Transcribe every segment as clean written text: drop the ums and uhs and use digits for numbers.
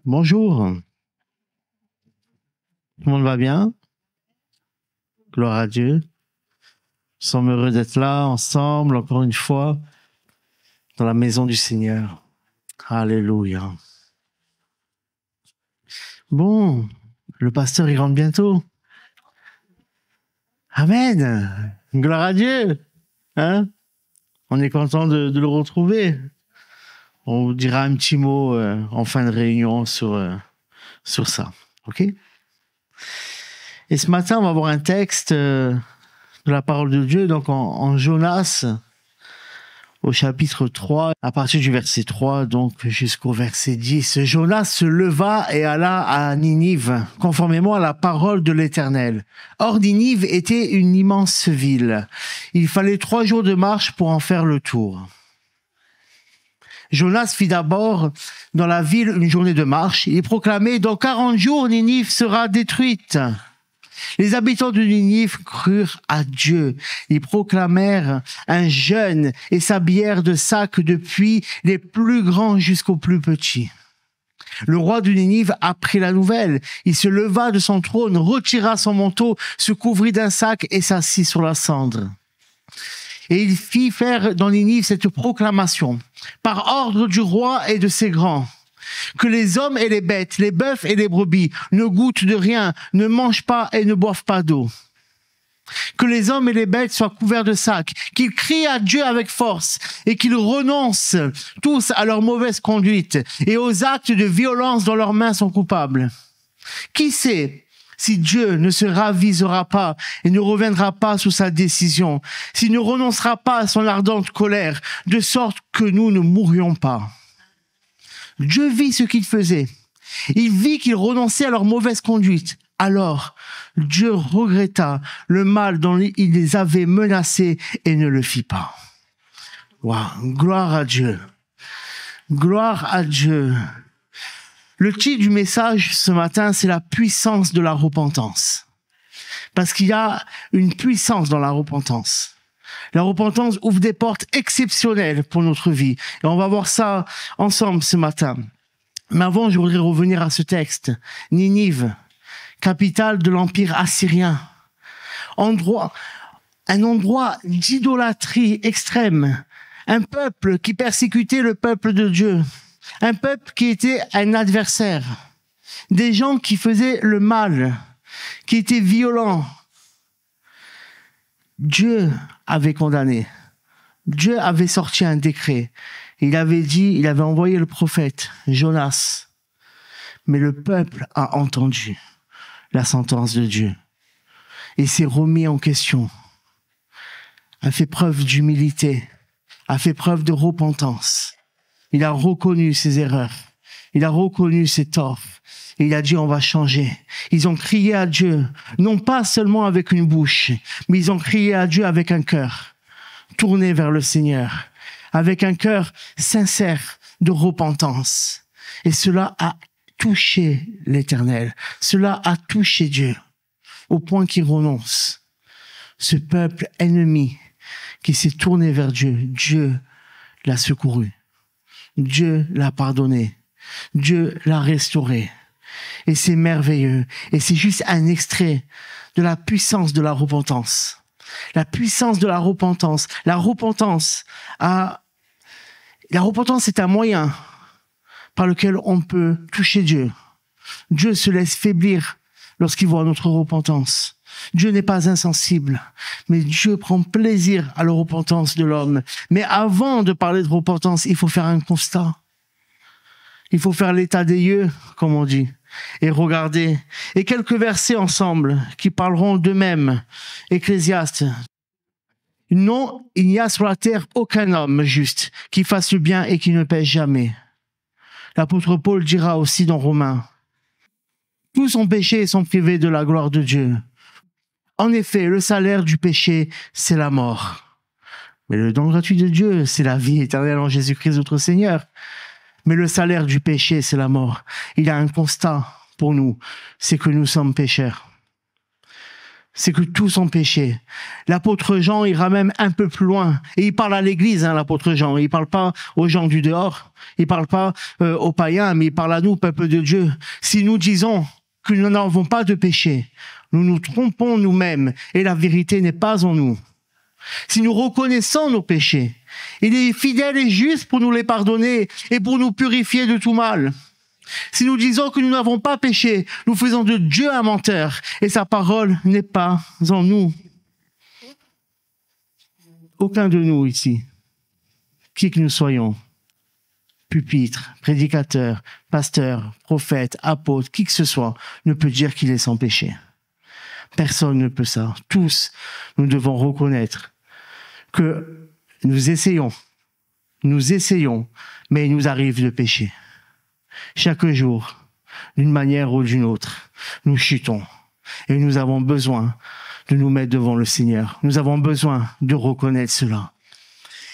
Bonjour, tout le monde va bien? Gloire à Dieu. Nous sommes heureux d'être là ensemble, encore une fois, dans la maison du Seigneur. Alléluia. Bon, le pasteur, il rentre bientôt. Amen. Gloire à Dieu. Hein? On est content de le retrouver. On vous dira un petit mot en fin de réunion sur ça. OK? Et ce matin, on va voir un texte de la parole de Dieu, donc en Jonas, au chapitre 3, à partir du verset 3, donc jusqu'au verset 10. Jonas se leva et alla à Ninive, conformément à la parole de l'Éternel. Or, Ninive était une immense ville. Il fallait 3 jours de marche pour en faire le tour. Jonas fit d'abord dans la ville une journée de marche. Il proclamait, dans 40 jours, Ninive sera détruite. Les habitants de Ninive crurent à Dieu. Ils proclamèrent un jeûne et s'habillèrent de sacs depuis les plus grands jusqu'aux plus petits. Le roi de Ninive apprit la nouvelle. Il se leva de son trône, retira son manteau, se couvrit d'un sac et s'assit sur la cendre. Et il fit faire dans Ninive cette proclamation, par ordre du roi et de ses grands, que les hommes et les bêtes, les bœufs et les brebis ne goûtent de rien, ne mangent pas et ne boivent pas d'eau. Que les hommes et les bêtes soient couverts de sacs, qu'ils crient à Dieu avec force et qu'ils renoncent tous à leur mauvaise conduite et aux actes de violence dont leurs mains sont coupables. Qui sait si Dieu ne se ravisera pas et ne reviendra pas sous sa décision, s'il ne renoncera pas à son ardente colère, de sorte que nous ne mourrions pas. Dieu vit ce qu'ils faisaient. Il vit qu'ils renonçaient à leur mauvaise conduite. Alors, Dieu regretta le mal dont il les avait menacés et ne le fit pas. Waouh, gloire à Dieu. Gloire à Dieu. Le titre du message ce matin, c'est la puissance de la repentance. Parce qu'il y a une puissance dans la repentance. La repentance ouvre des portes exceptionnelles pour notre vie. Et on va voir ça ensemble ce matin. Mais avant, je voudrais revenir à ce texte. Ninive, capitale de l'Empire assyrien. Un endroit d'idolâtrie extrême. Un peuple qui persécutait le peuple de Dieu. Un peuple qui était un adversaire. Des gens qui faisaient le mal, qui étaient violents. Dieu avait condamné. Dieu avait sorti un décret. Il avait envoyé le prophète Jonas. Mais le peuple a entendu la sentence de Dieu et s'est remis en question. A fait preuve d'humilité, a fait preuve de repentance. Il a reconnu ses erreurs. Il a reconnu ses torts. Et il a dit, on va changer. Ils ont crié à Dieu, non pas seulement avec une bouche, mais ils ont crié à Dieu avec un cœur tourné vers le Seigneur, avec un cœur sincère de repentance. Et cela a touché l'Éternel. Cela a touché Dieu, au point qu'il renonce. Ce peuple ennemi qui s'est tourné vers Dieu, Dieu l'a secouru. Dieu l'a pardonné. Dieu l'a restauré. Et c'est merveilleux. Et c'est juste un extrait de la puissance de la repentance. La puissance de la repentance. La repentance est un moyen par lequel on peut toucher Dieu. Dieu se laisse faiblir lorsqu'il voit notre repentance. Dieu n'est pas insensible, mais Dieu prend plaisir à la repentance de l'homme. Mais avant de parler de repentance, il faut faire un constat. Il faut faire l'état des lieux, comme on dit, et regarder. Et quelques versets ensemble qui parleront d'eux-mêmes. Ecclésiaste. Non, il n'y a sur la terre aucun homme juste qui fasse le bien et qui ne pêche jamais. L'apôtre Paul dira aussi dans Romains. Tous ont péché et sont privés de la gloire de Dieu. En effet, le salaire du péché, c'est la mort. Mais le don gratuit de Dieu, c'est la vie éternelle en Jésus-Christ notre Seigneur. Mais le salaire du péché, c'est la mort. Il y a un constat pour nous, c'est que nous sommes pécheurs. c'est que tous ont péché. L'apôtre Jean ira même un peu plus loin. Et il parle à l'église, l'apôtre Jean. Il parle pas aux gens du dehors. Il parle pas aux païens, mais il parle à nous, peuple de Dieu. Si nous disons que nous n'avons pas de péché, nous nous trompons nous-mêmes et la vérité n'est pas en nous. Si nous reconnaissons nos péchés, il est fidèle et juste pour nous les pardonner et pour nous purifier de tout mal. Si nous disons que nous n'avons pas péché, nous faisons de Dieu un menteur et sa parole n'est pas en nous. Aucun de nous ici, qui que nous soyons, pupitre, prédicateur, pasteur, prophète, apôtre, qui que ce soit, ne peut dire qu'il est sans péché. Personne ne peut ça. Tous, nous devons reconnaître que nous essayons, mais il nous arrive de pécher. Chaque jour, d'une manière ou d'une autre, nous chutons et nous avons besoin de nous mettre devant le Seigneur. Nous avons besoin de reconnaître cela.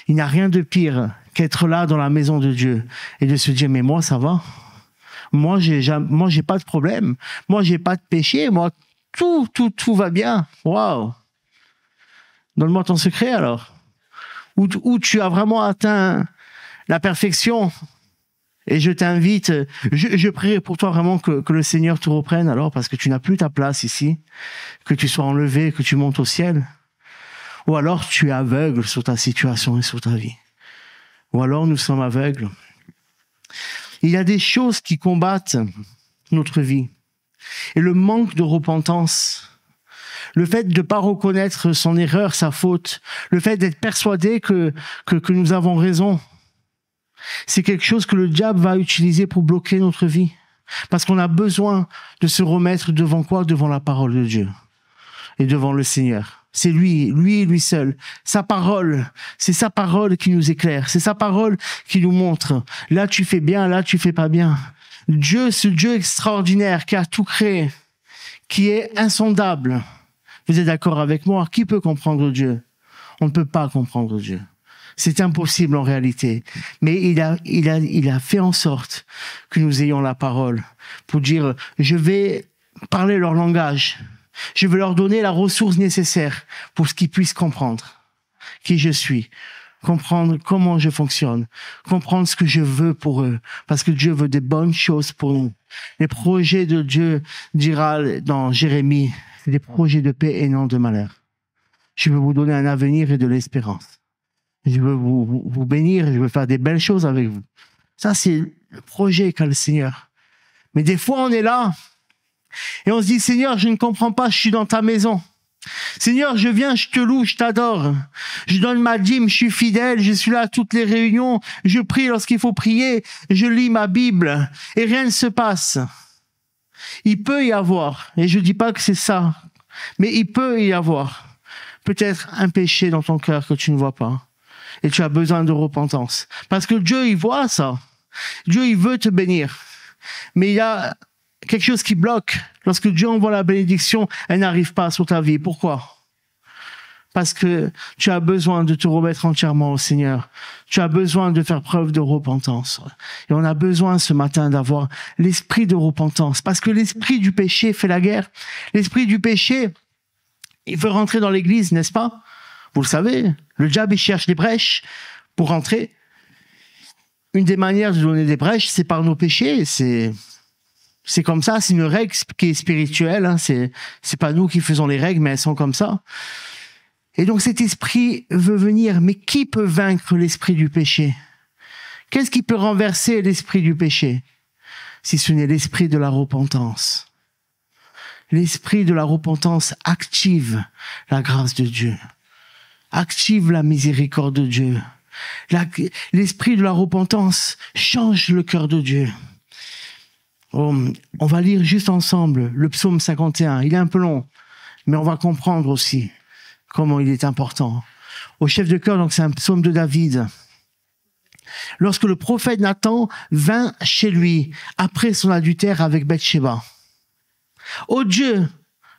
Il n'y a rien de pire qu'être là dans la maison de Dieu et de se dire, mais moi, ça va. Moi, j'ai pas de problème. Moi, j'ai pas de péché. Moi, tout va bien. Waouh. Donne-moi ton secret, alors. Où tu as vraiment atteint la perfection. Et je t'invite, je prie pour toi vraiment que le Seigneur te reprenne alors, parce que tu n'as plus ta place ici, que tu sois enlevé, que tu montes au ciel. Ou alors tu es aveugle sur ta situation et sur ta vie. Ou alors nous sommes aveugles. Il y a des choses qui combattent notre vie. Et le manque de repentance, le fait de ne pas reconnaître son erreur, sa faute, le fait d'être persuadé que nous avons raison, c'est quelque chose que le diable va utiliser pour bloquer notre vie. Parce qu'on a besoin de se remettre devant quoi? Devant la parole de Dieu et devant le Seigneur. C'est lui et lui seul. Sa parole, c'est sa parole qui nous éclaire. C'est sa parole qui nous montre. Là, tu fais bien, là, tu fais pas bien. Dieu, ce Dieu extraordinaire qui a tout créé, qui est insondable. Vous êtes d'accord avec moi? Qui peut comprendre Dieu? On ne peut pas comprendre Dieu. C'est impossible en réalité. Mais il a fait en sorte que nous ayons la parole pour dire, je vais parler leur langage. Je vais leur donner la ressource nécessaire pour ce qu'ils puissent comprendre qui je suis, comprendre comment je fonctionne, comprendre ce que je veux pour eux, parce que Dieu veut des bonnes choses pour nous. Les projets de Dieu, dira dans Jérémie, c'est des projets de paix et non de malheur. Je veux vous donner un avenir et de l'espérance. Je veux vous bénir, je veux faire des belles choses avec vous. Ça, c'est le projet qu'a le Seigneur. Mais des fois, on est là et on se dit, Seigneur, je ne comprends pas, je suis dans ta maison. Seigneur, je viens, je te loue, je t'adore. Je donne ma dîme, je suis fidèle, je suis là à toutes les réunions, je prie lorsqu'il faut prier, je lis ma Bible et rien ne se passe. Il peut y avoir, et je dis pas que c'est ça, mais il peut y avoir peut-être un péché dans ton cœur que tu ne vois pas. Et tu as besoin de repentance. Parce que Dieu, il voit ça. Dieu, il veut te bénir. Mais il y a quelque chose qui bloque. Lorsque Dieu envoie la bénédiction, elle n'arrive pas sur ta vie. Pourquoi? Parce que tu as besoin de te remettre entièrement au Seigneur. Tu as besoin de faire preuve de repentance. Et on a besoin ce matin d'avoir l'esprit de repentance. Parce que l'esprit du péché fait la guerre. L'esprit du péché, il veut rentrer dans l'église, n'est-ce pas? Vous le savez, le diable, il cherche des brèches pour rentrer. Une des manières de donner des brèches, c'est par nos péchés. C'est comme ça, c'est une règle qui est spirituelle. Hein. C'est pas nous qui faisons les règles, mais elles sont comme ça. Et donc cet esprit veut venir. Mais qui peut vaincre l'esprit du péché? Qu'est-ce qui peut renverser l'esprit du péché? Si ce n'est l'esprit de la repentance. L'esprit de la repentance active la grâce de Dieu. Active la miséricorde de Dieu. L'esprit de la repentance change le cœur de Dieu. On va lire juste ensemble le psaume 51. Il est un peu long, mais on va comprendre aussi comment il est important. Au chef de chœur, donc c'est un psaume de David. Lorsque le prophète Nathan vint chez lui après son adultère avec Bathsheba. Ô Dieu,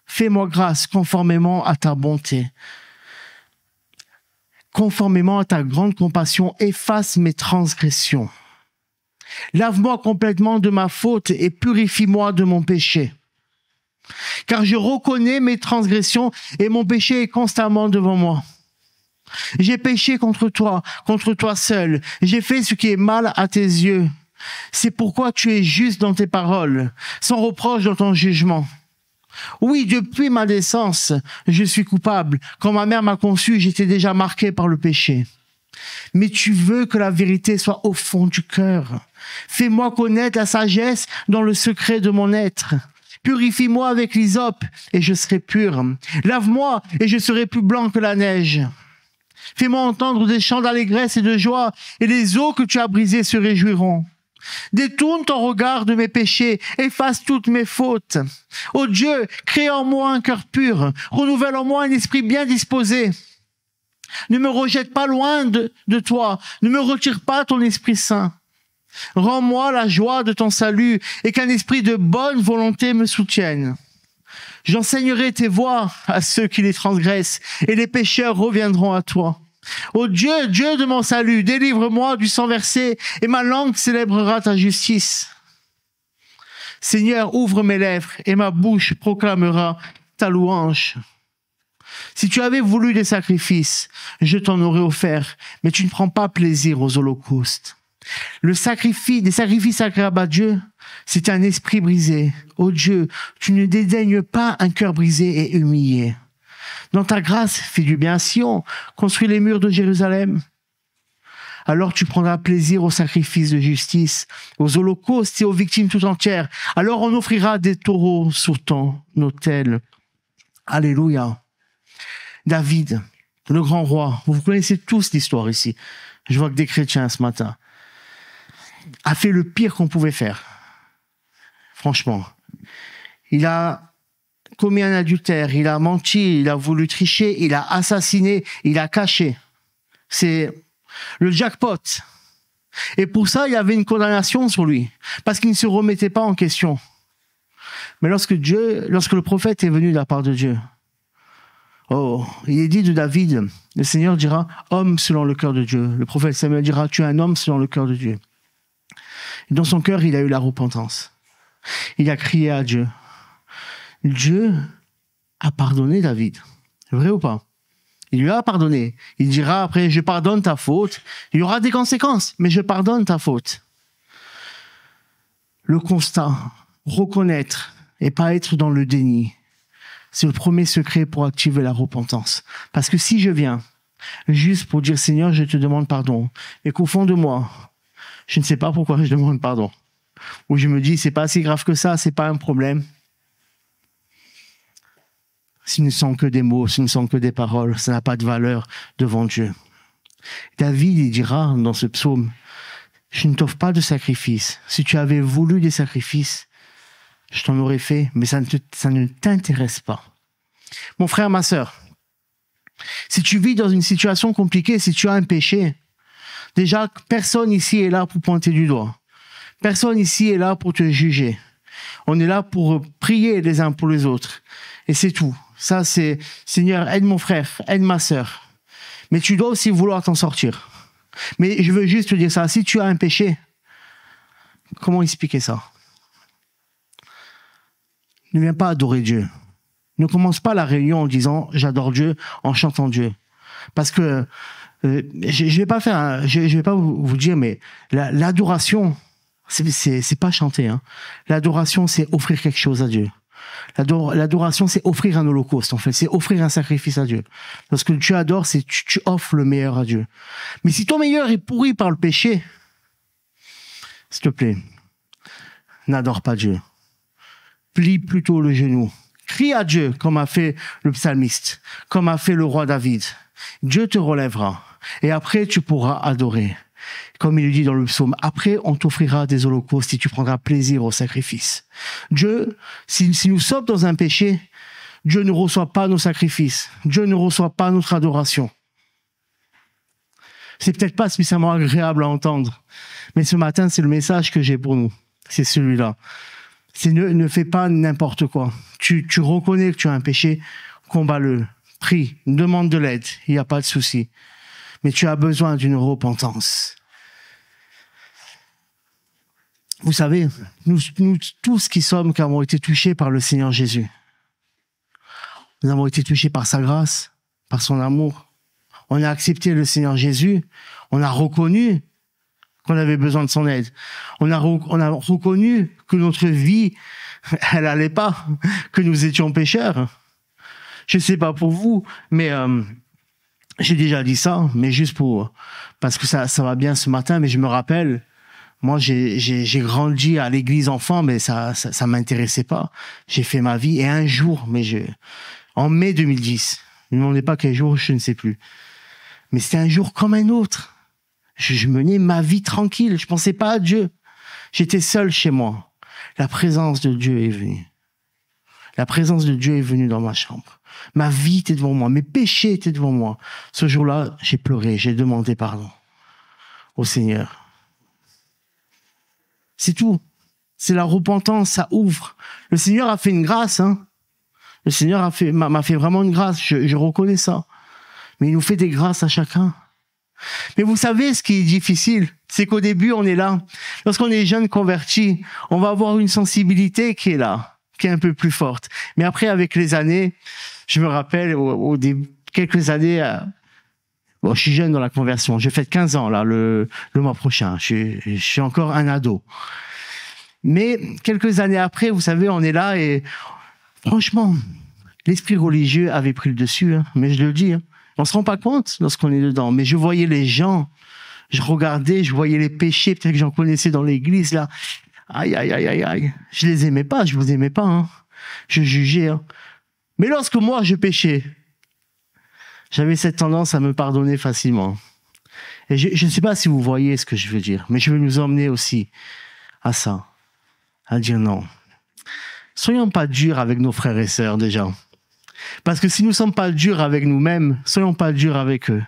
fais-moi grâce conformément à ta bonté. Conformément à ta grande compassion, efface mes transgressions. Lave-moi complètement de ma faute et purifie-moi de mon péché. car je reconnais mes transgressions et mon péché est constamment devant moi. J'ai péché contre toi seul. J'ai fait ce qui est mal à tes yeux. C'est pourquoi tu es juste dans tes paroles, sans reproche dans ton jugement. Oui, depuis ma naissance, je suis coupable. Quand ma mère m'a conçu, j'étais déjà marqué par le péché. Mais tu veux que la vérité soit au fond du cœur. Fais-moi connaître la sagesse dans le secret de mon être. Purifie-moi avec l'hysope et je serai pur. Lave-moi et je serai plus blanc que la neige. Fais-moi entendre des chants d'allégresse et de joie et les eaux que tu as brisées se réjouiront. Détourne ton regard de mes péchés, efface toutes mes fautes. Ô Dieu, crée en moi un cœur pur, renouvelle en moi un esprit bien disposé. Ne me rejette pas loin de toi, ne me retire pas ton Esprit Saint. Rends-moi la joie de ton salut et qu'un esprit de bonne volonté me soutienne. J'enseignerai tes voies à ceux qui les transgressent et les pécheurs reviendront à toi. Ô Dieu, Dieu de mon salut, délivre-moi du sang versé et ma langue célébrera ta justice. Seigneur, ouvre mes lèvres et ma bouche proclamera ta louange. Si tu avais voulu des sacrifices, je t'en aurais offert, mais tu ne prends pas plaisir aux holocaustes. Des sacrifices agréables à Dieu, c'est un esprit brisé. Ô Dieu, tu ne dédaignes pas un cœur brisé et humilié. Dans ta grâce, fais du bien à Sion, construis les murs de Jérusalem. Alors tu prendras plaisir aux sacrifices de justice, aux holocaustes et aux victimes tout entières. Alors on offrira des taureaux sur ton autel. Alléluia. David, le grand roi, vous connaissez tous l'histoire ici. Je vois que des chrétiens ce matin. A fait le pire qu'on pouvait faire. Franchement. Il a commis un adultère, il a menti, il a voulu tricher, il a assassiné, il a caché. C'est le jackpot. Et pour ça, il y avait une condamnation sur lui, parce qu'il ne se remettait pas en question. Mais lorsque le prophète est venu de la part de Dieu, il est dit de David, le Seigneur dira, homme selon le cœur de Dieu. Le prophète Samuel dira, tu es un homme selon le cœur de Dieu. Et dans son cœur, il a eu la repentance. Il a crié à Dieu. Dieu a pardonné David. Vrai ou pas? Il lui a pardonné. Il dira après, je pardonne ta faute. Il y aura des conséquences, mais je pardonne ta faute. Le constat, reconnaître et pas être dans le déni, c'est le premier secret pour activer la repentance. Parce que si je viens juste pour dire, Seigneur, je te demande pardon, et qu'au fond de moi, je ne sais pas pourquoi je demande pardon, ou je me dis, c'est pas si grave que ça, c'est pas un problème. Ce ne sont que des mots, ce ne sont que des paroles, ça n'a pas de valeur devant Dieu. David, il dira dans ce psaume, je ne t'offre pas de sacrifice. Si tu avais voulu des sacrifices, je t'en aurais fait, mais ça ne t'intéresse pas. Mon frère, ma sœur, si tu vis dans une situation compliquée, si tu as un péché, déjà, personne ici est là pour pointer du doigt. Personne ici est là pour te juger. On est là pour prier les uns pour les autres. Et c'est tout. Ça, c'est, Seigneur, aide mon frère, aide ma sœur. Mais tu dois aussi vouloir t'en sortir. Mais je veux juste te dire ça. Si tu as un péché, comment expliquer ça? Ne viens pas adorer Dieu. Ne commence pas la réunion en disant j'adore Dieu, en chantant Dieu. Parce que je vais pas vous dire, mais l'adoration, c'est pas chanter. Hein. L'adoration, c'est offrir quelque chose à Dieu. L'adoration, c'est offrir un holocauste, en fait. C'est offrir un sacrifice à Dieu. Lorsque tu adores, c'est tu offres le meilleur à Dieu. Mais si ton meilleur est pourri par le péché, s'il te plaît, n'adore pas Dieu. Plie plutôt le genou. Crie à Dieu, comme a fait le psalmiste, comme a fait le roi David. Dieu te relèvera. Et après, tu pourras adorer. Comme il le dit dans le psaume, après, on t'offrira des holocaustes et tu prendras plaisir au sacrifice. Dieu, si nous sommes dans un péché, Dieu ne reçoit pas nos sacrifices. Dieu ne reçoit pas notre adoration. C'est peut-être pas spécialement agréable à entendre, mais ce matin, c'est le message que j'ai pour nous. C'est celui-là. C'est ne fais pas n'importe quoi. Tu reconnais que tu as un péché, combat-le, prie, demande de l'aide, il n'y a pas de souci. Mais tu as besoin d'une repentance. Vous savez, nous tous qui avons été touchés par le Seigneur Jésus, Nous avons été touchés par sa grâce, par son amour. On a accepté le Seigneur Jésus. On a reconnu qu'on avait besoin de son aide. On a reconnu que notre vie, elle allait pas, que nous étions pécheurs. Je sais pas pour vous, mais j'ai déjà dit ça, mais juste parce que ça va bien ce matin, mais je me rappelle, moi j'ai grandi à l'église enfant, mais ça m'intéressait pas. J'ai fait ma vie et un jour, en mai 2010, ne me demandez pas quel jour, je ne sais plus. Mais c'était un jour comme un autre. Je menais ma vie tranquille, je pensais pas à Dieu. J'étais seul chez moi. La présence de Dieu est venue. La présence de Dieu est venue dans ma chambre. Ma vie était devant moi, mes péchés étaient devant moi. Ce jour-là, j'ai pleuré, j'ai demandé pardon au Seigneur. C'est tout. C'est la repentance, ça ouvre. Le Seigneur a fait une grâce, hein. Le Seigneur m'a fait vraiment une grâce, je reconnais ça. Mais il nous fait des grâces à chacun. Mais vous savez, ce qui est difficile, c'est qu'au début, on est là. Lorsqu'on est jeune converti, on va avoir une sensibilité qui est là, qui est un peu plus forte. Mais après, avec les années, je me rappelle, quelques années, je suis jeune dans la conversion. J'ai fait 15 ans, là, le mois prochain. Je suis encore un ado. Mais quelques années après, vous savez, on est là et franchement, l'esprit religieux avait pris le dessus, hein, mais je le dis, hein. On se rend pas compte lorsqu'on est dedans. Mais je voyais les gens, je regardais, je voyais les péchés, peut-être que j'en connaissais dans l'église, là. Aïe, aïe, aïe, aïe, aïe. Je les aimais pas, je vous aimais pas, hein. Je jugeais, hein. Mais lorsque moi, je péchais, j'avais cette tendance à me pardonner facilement. Et je ne sais pas si vous voyez ce que je veux dire, mais je veux nous emmener aussi à ça. À dire non. Soyons pas durs avec nos frères et sœurs, déjà. Parce que si nous ne sommes pas durs avec nous-mêmes, soyons pas durs avec eux.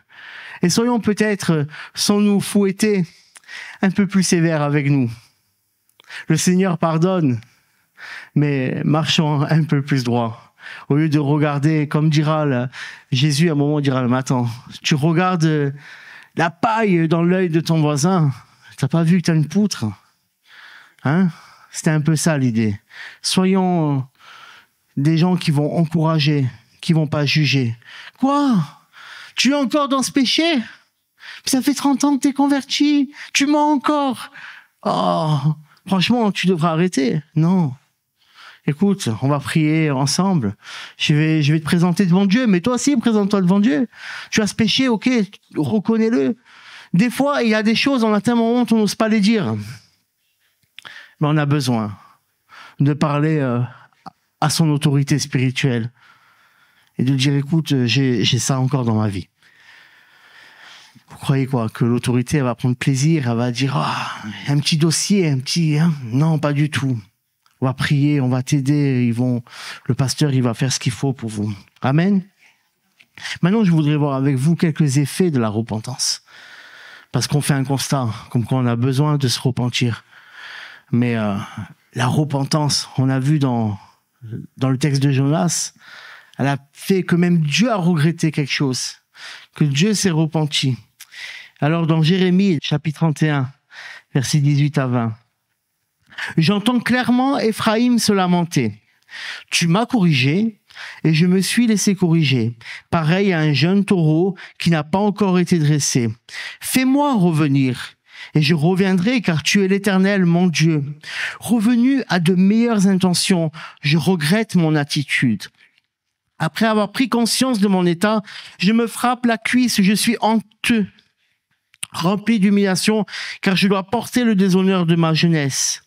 Et soyons peut-être, sans nous fouetter, un peu plus sévères avec nous. Le Seigneur pardonne, mais marchons un peu plus droit. Au lieu de regarder, comme dira Jésus, à un moment, dira, mais attends, tu regardes la paille dans l'œil de ton voisin, t'as pas vu que t'as une poutre? Hein? C'était un peu ça l'idée. Soyons des gens qui vont encourager, qui vont pas juger. Quoi? Tu es encore dans ce péché? Ça fait 30 ans que t'es converti. Tu mens encore. Oh, franchement, tu devrais arrêter. Non. Écoute, on va prier ensemble. Je vais te présenter devant Dieu, mais toi aussi, présente-toi devant Dieu. Tu as ce péché, ok, reconnais-le. Des fois, il y a des choses, on a tellement honte, on n'ose pas les dire. Mais on a besoin de parler à son autorité spirituelle et de dire, écoute, j'ai ça encore dans ma vie. Vous croyez quoi? Que l'autorité, elle va prendre plaisir, elle va dire, un petit dossier, hein? Non, pas du tout. On va prier, on va t'aider, le pasteur, il va faire ce qu'il faut pour vous. Amen. Maintenant, je voudrais voir avec vous quelques effets de la repentance. Parce qu'on fait un constat, comme quoi on a besoin de se repentir. Mais la repentance, on a vu dans le texte de Jonas, elle a fait que même Dieu a regretté quelque chose, que Dieu s'est repenti. Alors dans Jérémie, chapitre 31, versets 18 à 20, « J'entends clairement Éphraïm se lamenter. Tu m'as corrigé et je me suis laissé corriger, pareil à un jeune taureau qui n'a pas encore été dressé. Fais-moi revenir. Et je reviendrai car tu es l'Éternel, mon Dieu. Revenu à de meilleures intentions, je regrette mon attitude. Après avoir pris conscience de mon état, je me frappe la cuisse, je suis honteux, rempli d'humiliation, car je dois porter le déshonneur de ma jeunesse.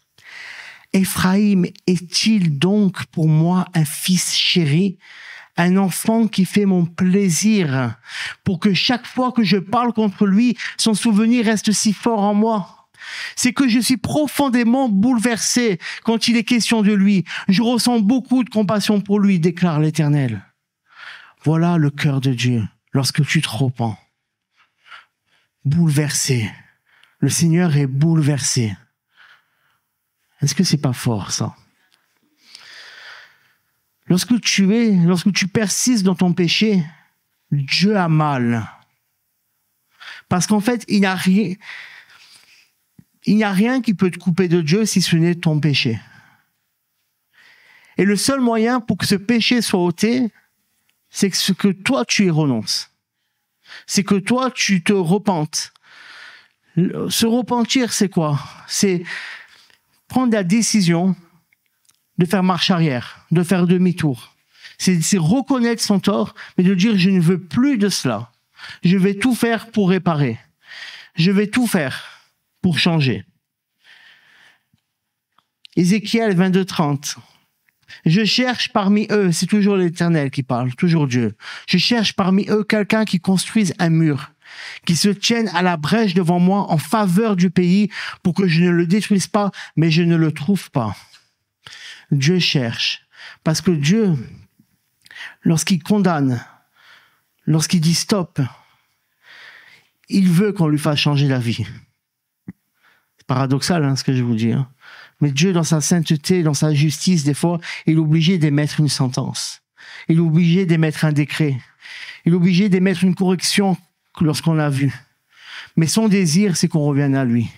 Éphraïm est-il donc pour moi un fils chéri, un enfant qui fait mon plaisir, pour que chaque fois que je parle contre lui, son souvenir reste si fort en moi? C'est que je suis profondément bouleversé quand il est question de lui. Je ressens beaucoup de compassion pour lui, déclare l'Éternel. Voilà le cœur de Dieu lorsque tu te repens. Bouleversé. Le Seigneur est bouleversé. Est-ce que c'est pas fort, ça? Lorsque tu persistes dans ton péché, Dieu a mal. Parce qu'en fait, il n'y a rien qui peut te couper de Dieu si ce n'est ton péché. Et le seul moyen pour que ce péché soit ôté, c'est ce que toi, tu y renonces. C'est que toi, tu te repentes. Se repentir, c'est quoi? C'est prendre la décision de faire marche arrière, de faire demi-tour. C'est reconnaître son tort, mais de dire, je ne veux plus de cela. Je vais tout faire pour réparer. Je vais tout faire pour changer. Ézéchiel 22:30. Je cherche parmi eux, c'est toujours l'Éternel qui parle, toujours Dieu. Je cherche parmi eux quelqu'un qui construise un mur, qui se tienne à la brèche devant moi en faveur du pays pour que je ne le détruise pas, mais je ne le trouve pas. Dieu cherche. Parce que Dieu, lorsqu'il condamne, lorsqu'il dit stop, il veut qu'on lui fasse changer la vie. C'est paradoxal, hein, ce que je vous dis. Hein. Mais Dieu, dans sa sainteté, dans sa justice, des fois, il est obligé d'émettre une sentence. Il est obligé d'émettre un décret. Il est obligé d'émettre une correction lorsqu'on l'a vu. Mais son désir, c'est qu'on revienne à lui.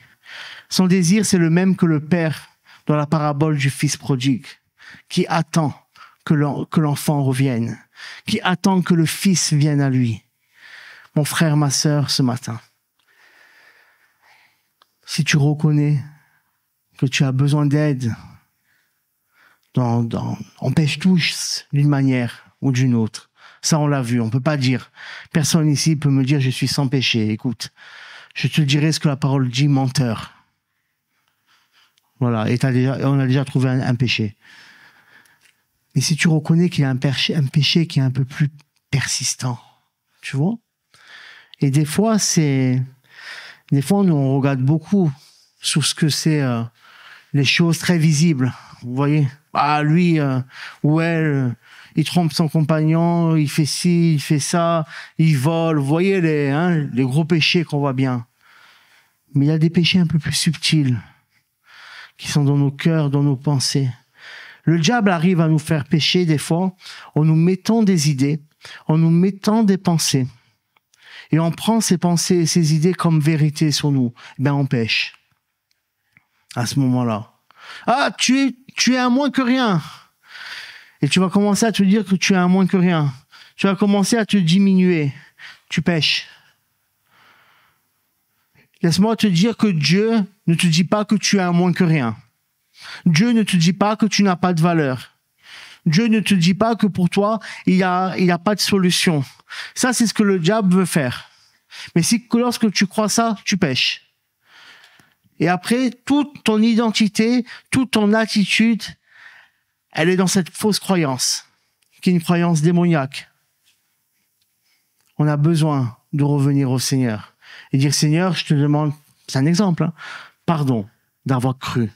Son désir, c'est le même que le Père dans la parabole du Fils prodigue, qui attend que l'enfant revienne, qui attend que le Fils vienne à lui. Mon frère, ma sœur, ce matin, si tu reconnais que tu as besoin d'aide, on pêche tous d'une manière ou d'une autre. Ça, on l'a vu. On peut pas dire. Personne ici peut me dire je suis sans péché. Écoute, je te dirai ce que la parole dit, menteur. Voilà. Et on a déjà trouvé un péché. Mais si tu reconnais qu'il y a un péché qui est un peu plus persistant, tu vois? Et des fois, nous, on regarde beaucoup sur ce que c'est les choses très visibles. Vous voyez? Ah, lui ou elle, il trompe son compagnon, il fait ci, il fait ça, il vole. Vous voyez les gros péchés qu'on voit bien. Mais il y a des péchés un peu plus subtils qui sont dans nos cœurs, dans nos pensées. Le diable arrive à nous faire pécher des fois en nous mettant des idées, en nous mettant des pensées. Et on prend ces pensées et ces idées comme vérité sur nous. Ben, on pêche. À ce moment-là. Ah, tu es un moins que rien. Et tu vas commencer à te dire que tu es un moins que rien. Tu vas commencer à te diminuer. Tu pêches. Laisse-moi te dire que Dieu ne te dit pas que tu es un moins que rien. Dieu ne te dit pas que tu n'as pas de valeur. Dieu ne te dit pas que pour toi, il y a pas de solution. Ça, c'est ce que le diable veut faire. Mais lorsque tu crois ça, tu pêches. Et après, toute ton identité, toute ton attitude, elle est dans cette fausse croyance, qui est une croyance démoniaque. On a besoin de revenir au Seigneur et dire, Seigneur, je te demande, c'est un exemple, hein, pardon d'avoir cru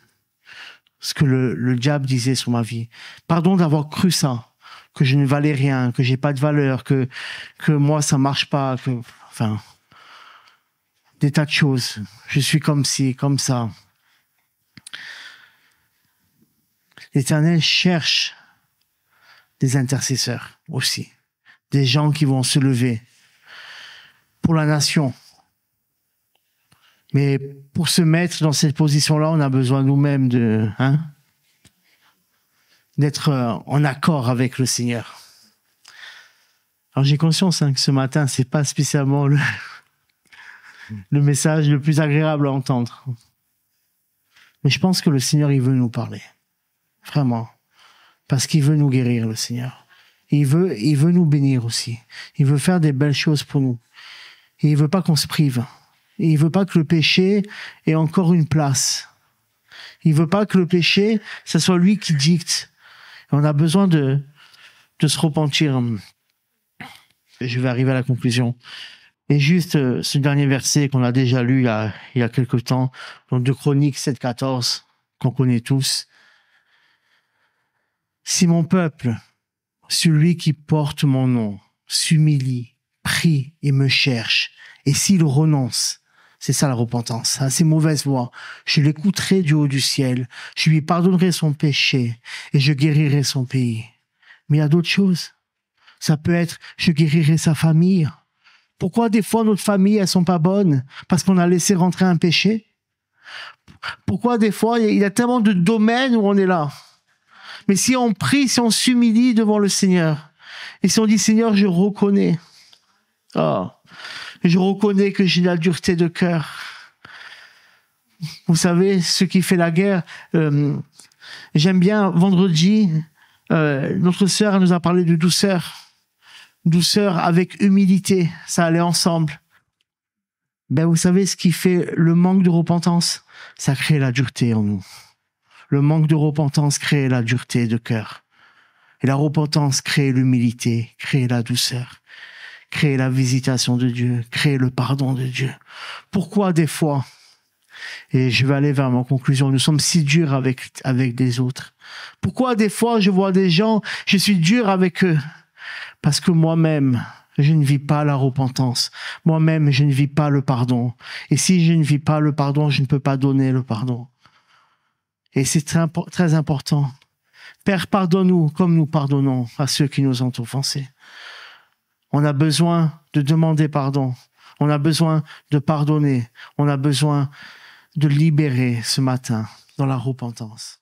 ce que le diable disait sur ma vie. Pardon d'avoir cru ça, que je ne valais rien, que j'ai pas de valeur, que moi ça marche pas, des tas de choses. Je suis comme ci, comme ça. L'Éternel cherche des intercesseurs aussi, des gens qui vont se lever pour la nation. Mais pour se mettre dans cette position-là, on a besoin nous-mêmes d'être en accord avec le Seigneur. Alors j'ai conscience que ce matin, c'est pas spécialement le message le plus agréable à entendre. Mais je pense que le Seigneur, il veut nous parler. Vraiment. Parce qu'il veut nous guérir, le Seigneur. Il veut nous bénir aussi. Il veut faire des belles choses pour nous. Et il veut pas qu'on se prive. Et il veut pas que le péché ait encore une place. Il veut pas que le péché, ça soit lui qui dicte. Et on a besoin de se repentir. Je vais arriver à la conclusion. Et juste ce dernier verset qu'on a déjà lu il y a quelque temps, dans 2 Chroniques 7,14, qu'on connaît tous. Si mon peuple, celui qui porte mon nom, s'humilie, prie et me cherche, et s'il renonce, c'est ça la repentance, à ses mauvaises voies, je l'écouterai du haut du ciel, je lui pardonnerai son péché et je guérirai son pays. Mais il y a d'autres choses. Ça peut être, je guérirai sa famille. Pourquoi des fois notre famille, elles sont pas bonnes? Parce qu'on a laissé rentrer un péché? Pourquoi des fois, il y a tellement de domaines où on est là? Mais si on prie, si on s'humilie devant le Seigneur, Et si on dit, Seigneur, je reconnais, je reconnais que j'ai la dureté de cœur. Vous savez, ce qui fait la guerre, j'aime bien, vendredi, notre sœur nous a parlé de douceur. Douceur avec humilité, ça allait ensemble. Ben, vous savez, ce qui fait le manque de repentance, ça crée la dureté en nous. Le manque de repentance crée la dureté de cœur. Et la repentance crée l'humilité, crée la douceur, crée la visitation de Dieu, crée le pardon de Dieu. Pourquoi des fois, et je vais aller vers ma conclusion, nous sommes si durs avec des autres? Pourquoi des fois je vois des gens, je suis dur avec eux? Parce que moi-même, je ne vis pas la repentance. Moi-même, je ne vis pas le pardon. Et si je ne vis pas le pardon, je ne peux pas donner le pardon. Et c'est très important. Père, pardonne-nous comme nous pardonnons à ceux qui nous ont offensés. On a besoin de demander pardon. On a besoin de pardonner. On a besoin de libérer ce matin dans la repentance.